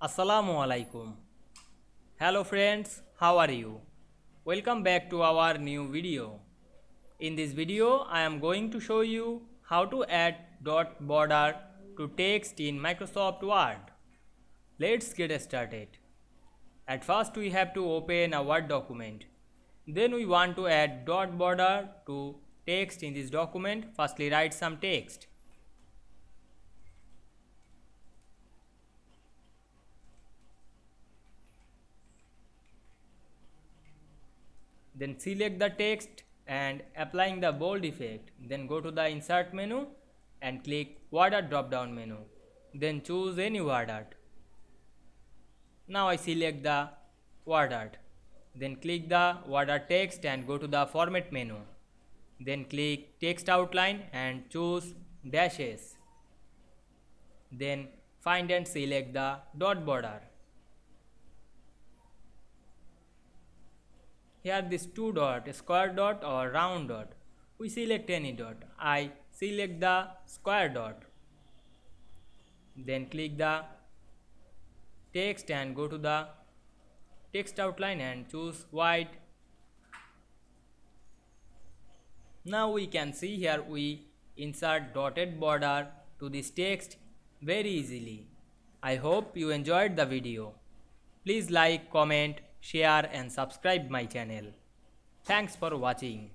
Assalamu Walaikum. Hello friends, how are you? Welcome back to our new video. In this video, I am going to show you how to add dot border to text in Microsoft Word. Let's get started. At first, we have to open a Word document. Then we want to add dot border to text in this document. Firstly, write some text. Then select the text and applying the bold effect. Then go to the insert menu and click word art drop down menu. Then choose any word art. Now I select the word art. Then click the word art text and go to the format menu. Then click text outline and choose dashes. Then find and select the dot border. Here this two dot, square dot or round dot. We select any dot. I select the square dot. Then click the text and go to the text outline and choose white. Now we can see here we insert dotted border to this text very easily. I hope you enjoyed the video. Please like, comment, share and subscribe my channel. Thanks for watching.